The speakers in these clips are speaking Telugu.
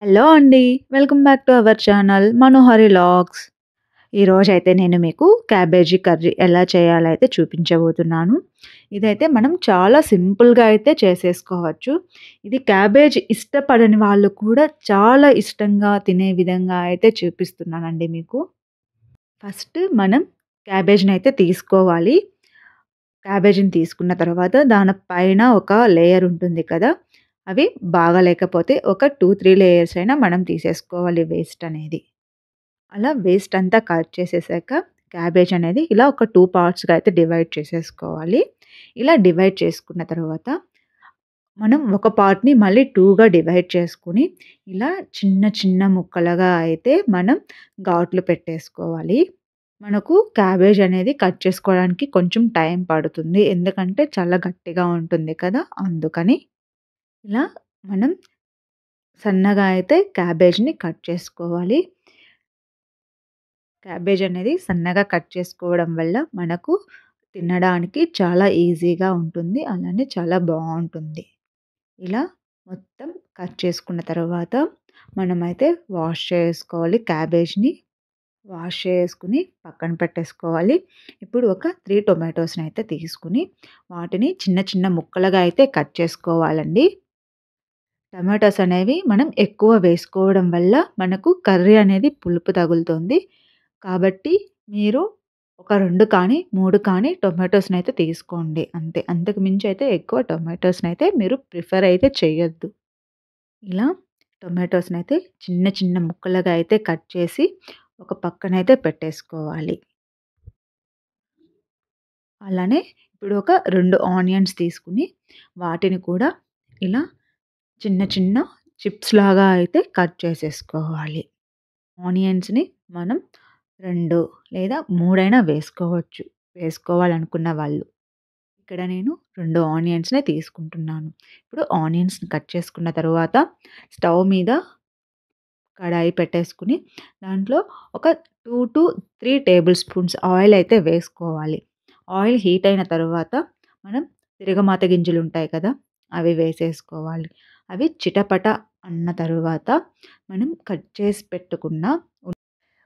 హలో అండి. Welcome back to our channel Manohari vlogs. ఈరోజైతే నేను మీకు క్యాబేజీ కర్రీ ఎలా చేయాలో అయితే చూపించబోతున్నాను. ఇదైతే మనం చాలా సింపుల్‌గా అయితే చేసేసుకోవచ్చు. ఇది క్యాబేజీ ఇష్టపడని వాళ్ళు కూడా చాలా ఇష్టంగా తినే విధంగా అయితే చూపిస్తున్నానండి మీకు. ఫస్ట్ మనం క్యాబేజ్‌నైతే తీసుకోవాలి. క్యాబేజీని తీసుకున్న తర్వాత దాని పైన ఒక లేయర్ ఉంటుంది కదా! అవి బాగాలేకపోతే ఒక 2, 3 లేయర్స్ అయినా మనం తీసేసుకోవాలి వేస్ట్ అనేది. అలా వేస్ట్ అంతా కట్ చేసేసాక క్యాబేజ్ అనేది ఇలా ఒక 2 పార్ట్స్‌గా అయితే డివైడ్ చేసేసుకోవాలి. ఇలా డివైడ్ చేసుకున్న తర్వాత మనం ఒక పార్ట్‌ని మళ్ళీ 2గా డివైడ్ చేసుకొని ఇలా చిన్న చిన్న ముక్కలుగా అయితే మనం ఘాట్లు పెట్టేసుకోవాలి. మనకు క్యాబేజ్ అనేది కట్ చేసుకోవడానికి కొంచెం టైం పడుతుంది. ఎందుకంటే చాలా గట్టిగా ఉంటుంది కదా! అందుకని. ఇలా మనం సన్నగా అయితే క్యాబేజ్‌ని కట్ చేసుకోవాలి. క్యాబేజ్ అనేది సన్నగా కట్ చేసుకోవడం వల్ల మనకు తినడానికి చాలా ఈజీగా ఉంటుంది. అలానే చాలా బావుంటుంది. ఇలా మొత్తం కట్ చేసుకున్న తర్వాత మనమైతే వాష్ చేసుకోవాలి క్యాబేజ్‌ని. వాష్ చేసుకొని పక్కన పెట్టేసుకోవాలి. ఇప్పుడు ఒక 3 టొమాటోస్‌నైతే తీసుకొని వాటిని చిన్న చిన్న ముక్కలుగా అయితే కట్ చేసుకోవాలండి. టమాటాస్ అనేవి మనం ఎక్కువ వేసుకోవడం వల్ల మనకు కర్రీ అనేది పులుపు తగులుతుంది. కాబట్టి మీరు ఒక 2 కానీ, 3 కానీ టొమాటోస్‌నైతే తీసుకోండి అంతే. అంతకు మించి అయితే ఎక్కువ టొమాటోస్‌నైతే మీరు ప్రిఫర్ అయితే చేయొద్దు. ఇలా టొమాటోస్‌నైతే చిన్న చిన్న ముక్కలుగా అయితే కట్ చేసి ఒక పక్కనైతే పెట్టేసుకోవాలి. అలానే ఇప్పుడు ఒక 2 ఆనియన్స్ తీసుకొని వాటిని కూడా ఇలా చిన్న చిన్న చిప్స్ లాగా అయితే కట్ చేసేసుకోవాలి. ఆనియన్స్‌ని మనం 2 లేదా 3 అయినా వేసుకోవచ్చు. వేసుకోవాలనుకున్న వాళ్ళు. ఇక్కడ నేను 2 ఆనియన్స్‌నే తీసుకుంటున్నాను. ఇప్పుడు ఆనియన్స్‌ని కట్ చేసుకున్న తరువాత స్టవ్ మీద కడాయి పెట్టేసుకొని దాంట్లో ఒక 2-3 టేబుల్ స్పూన్స్ ఆయిల్ అయితే వేసుకోవాలి. ఆయిల్ హీట్ అయిన తరువాత మనం తిరగమాత గింజలుంటాయి కదా! అవి వేసేసుకోవాలి. అవి చిటపట అన్న తరువాత మనం కట్ చేసి పెట్టుకున్న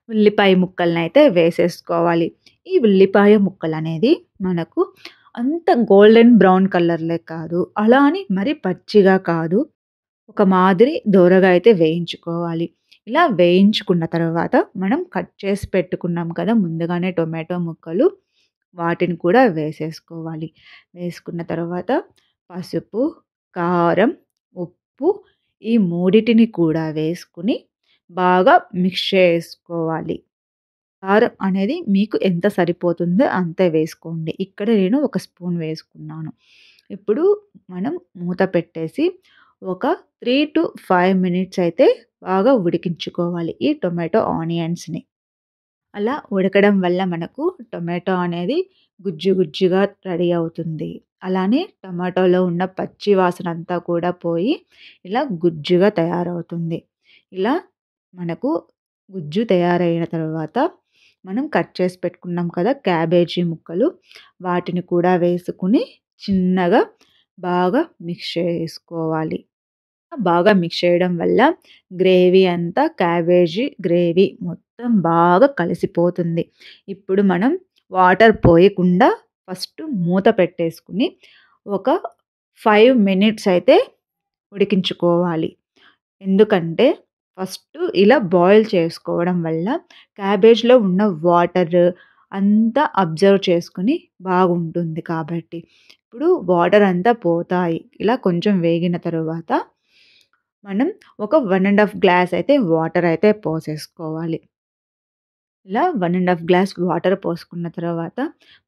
ఉల్లిపాయ ముక్కలనైతే వేసేసుకోవాలి. ఈ ఉల్లిపాయ ముక్కలనేది మనకు అంత గోల్డెన్ బ్రౌన్ కలర్‌లో కాదు. అలా అని మరి పచ్చిగా కాదు. ఒక మాదిరి దోరగా అయితే వేయించుకోవాలి. ఇలా వేయించుకున్న తర్వాత మనం కట్ చేసి పెట్టుకున్నాం కదా! ముందుగానే టొమాటో ముక్కలు వాటిని కూడా వేసేసుకోవాలి. వేసుకున్న తర్వాత పసుపు, కారం, ఉప్పు ఈ మూడిటిని కూడా వేసుకొని బాగా మిక్స్ చేసుకోవాలి. కారం అనేది మీకు ఎంత సరిపోతుందో అంతే వేసుకోండి. ఇక్కడ నేను ఒక స్పూన్ వేసుకున్నాను. ఇప్పుడు మనం మూత పెట్టేసి ఒక 3-5 మినిట్స్ అయితే బాగా ఉడికించుకోవాలి ఈ టొమాటో ఆనియన్స్‌ని. అలా ఉడకడం వల్ల మనకు టొమాటో అనేది గుజ్జు గుజ్జుగా రెడీ అవుతుంది. అలానే టమాటోలో ఉన్న పచ్చి వాసనంతా కూడా పోయి ఇలా గుజ్జుగా తయారవుతుంది. ఇలా మనకు గుజ్జు తయారైన తర్వాత మనం కట్ చేసి పెట్టుకున్నాం కదా! క్యాబేజీ ముక్కలు వాటిని కూడా వేసుకొని చిన్నగా బాగా మిక్స్ చేసుకోవాలి. బాగా మిక్స్ చేయడం వల్ల గ్రేవీ అంతా క్యాబేజీ గ్రేవీ మొత్తం బాగా కలిసిపోతుంది. ఇప్పుడు మనం వాటర్ పోయకుండా ఫస్ట్ మూత పెట్టేసుకొని ఒక 5 మినిట్స్ అయితే ఉడికించుకోవాలి. ఎందుకంటే ఫస్ట్ ఇలా బాయిల్ చేసుకోవడం వల్ల క్యాబేజ్‌లో ఉన్న వాటర్ అంతా అబ్జర్వ్ చేసుకొని బాగుంటుంది కాబట్టి. ఇప్పుడు వాటర్ అంతా పోతాయి. ఇలా కొంచెం వేగిన తరువాత మనం ఒక 1 ½ గ్లాస్ అయితే వాటర్ అయితే పోసేసుకోవాలి. ఇలా 1 ½ గ్లాస్ వాటర్ పోసుకున్న తర్వాత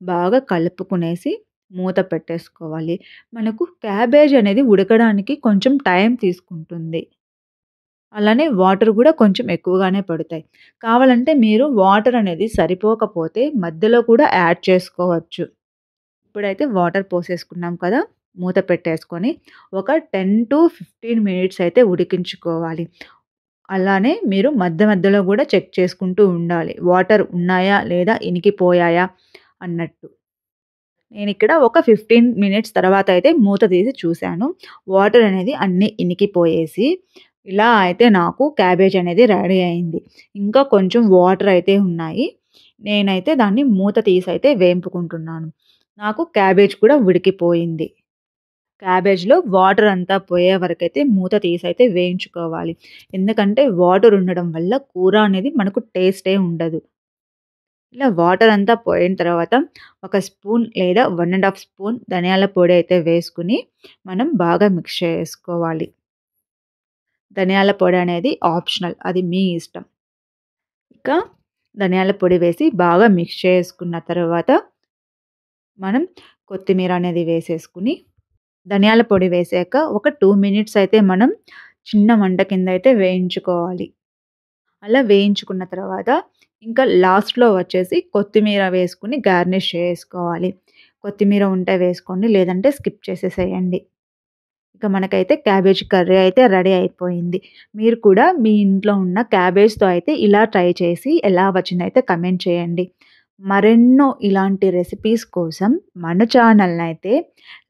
బాగా కలుపుకునేసి మూత పెట్టేసుకోవాలి. మనకు క్యాబేజ్ అనేది ఉడకడానికి కొంచెం టైం తీసుకుంటుంది. అలానే వాటర్ గూడా కొంచెం ఎక్కువగానే పడతాయి. కావాలంటే మీరు వాటర్ అనేది సరిపోకపోతే మధ్యలో కూడా యాడ్ చేసుకోవచ్చు. ఇప్పుడైతే వాటర్ పోసేసుకున్నాం కదా! మూత పెట్టేసుకొని ఒక 10-15 మినిట్స్ అయితే ఉడికించుకోవాలి. అలానే మీరు మధ్య మధ్యలో గూడా చెక్ చేసుకుంటూ ఉండాలి. వాటర్ ఉన్నాయా? లేదా? ఇనికిపోయాయా? అన్నట్టు. నేనిక్కడ ఒక 15 మినిట్స్ తర్వాత అయితే మూత తీసి చూసాను. వాటర్ అనేది అన్నీ ఇనికిపోయేసి ఇలా అయితే నాకు క్యాబేజ్ అనేది రెడీ అయింది. ఇంకా కొంచెం వాటర్ అయితే ఉన్నాయి. నేనైతే దాన్ని మూత తీసైతే వేంపుకుంటున్నాను. నాకు క్యాబేజ్ కూడా ఉడికిపోయింది. క్యాబేజ్‌లో వాటర్ అంతా పోయే వరకైతే మూత తీసైతే వేయించుకోవాలి. ఎందుకంటే వాటర్ ఉండడం వల్ల కూర అనేది మనకు టేస్టే ఉండదు. ఇలా వాటర్ అంతా పోయిన తర్వాత ఒక స్పూన్ లేదా 1 ½ స్పూన్ ధనియాల పొడి అయితే వేసుకొని మనం బాగా మిక్స్ చేసుకోవాలి. ధనియాల పొడి అనేది ఆప్షనల్. అది మీ ఇష్టం. ఇక ధనియాల పొడి వేసి బాగా మిక్స్ చేసుకున్న తర్వాత మనం కొత్తిమీర అనేది వేసేసుకొని ధనియాల పొడి వేసాక ఒక 2 మినిట్స్ అయితే మనం చిన్న మంట కింద అయితే వేయించుకోవాలి. అలా వేయించుకున్న తర్వాత ఇంకా లాస్ట్‌లో వచ్చేసి కొత్తిమీర వేసుకొని గార్నిష్ చేసుకోవాలి. కొత్తిమీర ఉంటే వేసుకోండి. లేదంటే స్కిప్ చేసేసేయండి. ఇక మనకైతే క్యాబేజ్ కర్రీ అయితే రెడీ అయిపోయింది. మీరు కూడా మీ ఇంట్లో ఉన్న క్యాబేజ్‌తో అయితే ఇలా ట్రై చేసి ఎలా వచ్చిందైతే కమెంట్ చేయండి. మరెన్నో ఇలాంటి రెసిపీస్ కోసం మన ఛానల్‌నైతే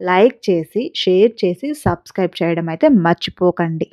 లైక్ చేసి, షేర్ చేసి, సబ్స్క్రైబ్ చేయడం అయితే మర్చిపోకండి.